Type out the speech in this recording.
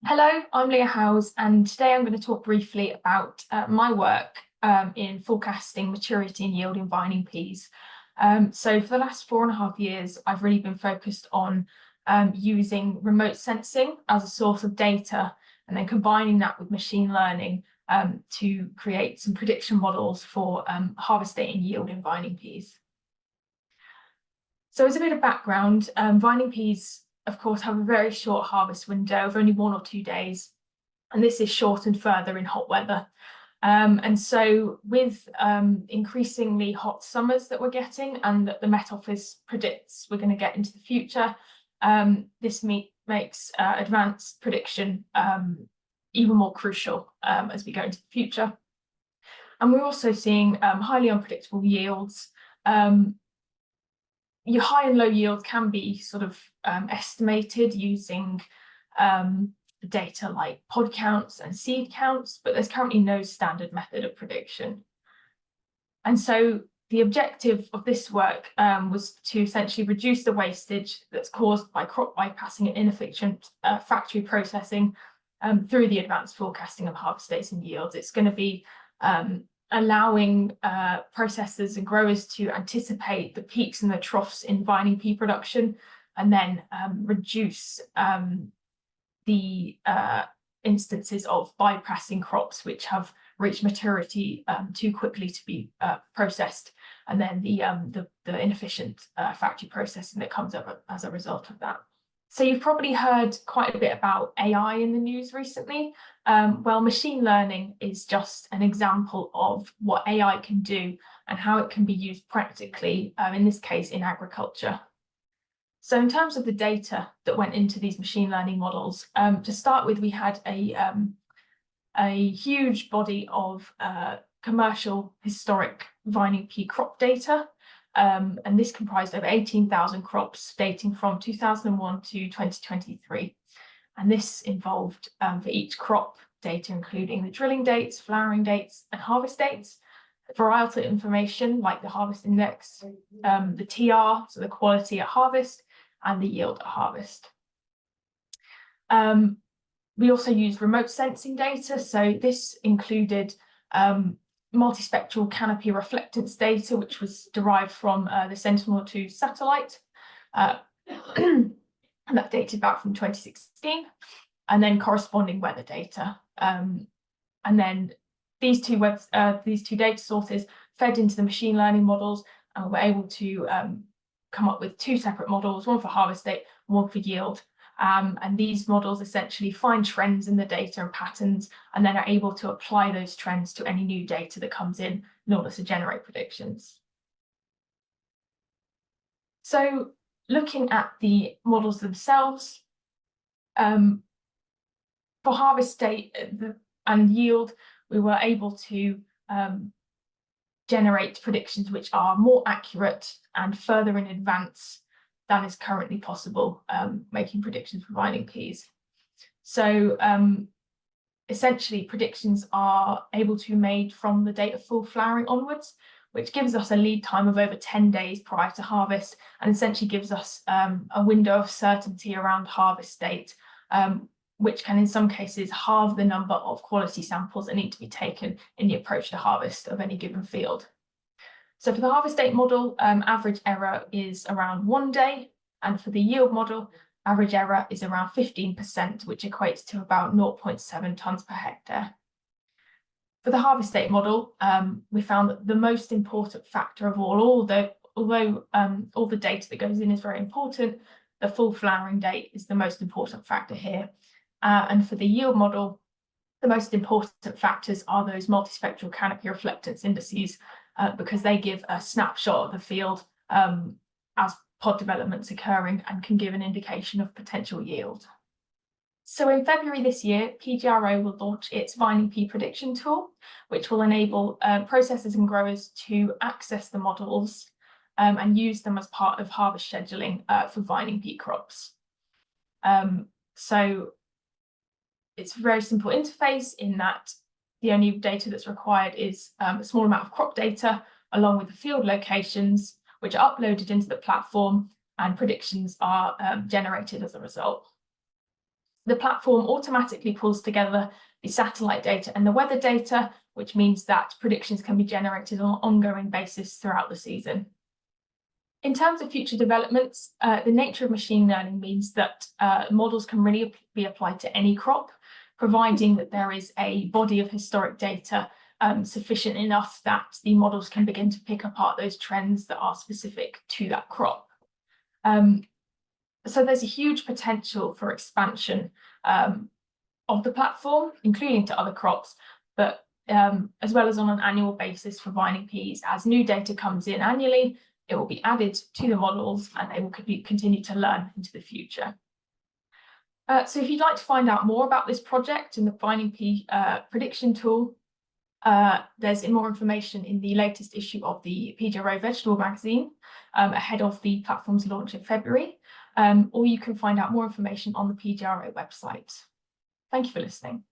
Hello, I'm Leah Howells, and today I'm going to talk briefly about my work in forecasting maturity and yield in vining peas. So for the last 4.5 years, I've really been focused on using remote sensing as a source of data and then combining that with machine learning to create some prediction models for harvest date and yield in vining peas. So as a bit of background, vining peas of course, have a very short harvest window of only 1 or 2 days, and this is shortened further in hot weather. And so with increasingly hot summers that we're getting and that the Met Office predicts we're going to get into the future, this makes advanced prediction even more crucial as we go into the future. And we're also seeing highly unpredictable yields. Your high and low yield can be sort of estimated using data like pod counts and seed counts, but there's currently no standard method of prediction. And so the objective of this work was to essentially reduce the wastage that's caused by crop bypassing and inefficient factory processing through the advanced forecasting of harvest dates and yields. It's going to be allowing processors and growers to anticipate the peaks and the troughs in vining pea production, and then reduce the instances of bypassing crops which have reached maturity too quickly to be processed, and then the inefficient factory processing that comes up as a result of that. So you've probably heard quite a bit about AI in the news recently. Well, machine learning is just an example of what AI can do and how it can be used practically, in this case, in agriculture. So in terms of the data that went into these machine learning models, to start with, we had a huge body of commercial historic vining pea crop data. And this comprised over 18,000 crops dating from 2001 to 2023. And this involved, for each crop, data including the drilling dates, flowering dates, and harvest dates, varietal information like the harvest index, the TR, so the quality at harvest, and the yield at harvest. We also used remote sensing data, so this included multispectral canopy reflectance data, which was derived from the Sentinel-2 satellite, and that dated back from 2016, and then corresponding weather data. And then these two data sources fed into the machine learning models, and were able to come up with 2 separate models, one for harvest date, one for yield. And these models essentially find trends in the data and patterns, and then are able to apply those trends to any new data that comes in order to generate predictions. So looking at the models themselves, for harvest date and yield, we were able to generate predictions which are more accurate and further in advance than is currently possible, making predictions for vining peas. So essentially, predictions are able to be made from the date of full flowering onwards, which gives us a lead time of over 10 days prior to harvest, and essentially gives us a window of certainty around harvest date, which can in some cases halve the number of quality samples that need to be taken in the approach to harvest of any given field. So for the harvest date model, average error is around 1 day, and for the yield model, average error is around 15%, which equates to about 0.7 tonnes per hectare. For the harvest date model, we found that the most important factor of all, although all the data that goes in is very important, the full flowering date is the most important factor here. And for the yield model, the most important factors are those multispectral canopy reflectance indices, because they give a snapshot of the field as pod development's occurring and can give an indication of potential yield. So in February this year, PGRO will launch its vining pea prediction tool, which will enable processors and growers to access the models and use them as part of harvest scheduling for vining pea crops. So it's a very simple interface in that the only data that's required is a small amount of crop data along with the field locations, which are uploaded into the platform, and predictions are generated as a result. The platform automatically pulls together the satellite data and the weather data, which means that predictions can be generated on an ongoing basis throughout the season. In terms of future developments, the nature of machine learning means that models can really be applied to any crop, providing that there is a body of historic data sufficient enough that the models can begin to pick apart those trends that are specific to that crop. So there's a huge potential for expansion of the platform, including to other crops, but as well as on an annual basis for vine and peas. As new data comes in annually, it will be added to the models and they will continue to learn into the future. So if you'd like to find out more about this project and the vine and pea prediction tool, there's more information in the latest issue of the PGRO Vegetable magazine ahead of the platform's launch in February, or you can find out more information on the PGRO website. Thank you for listening.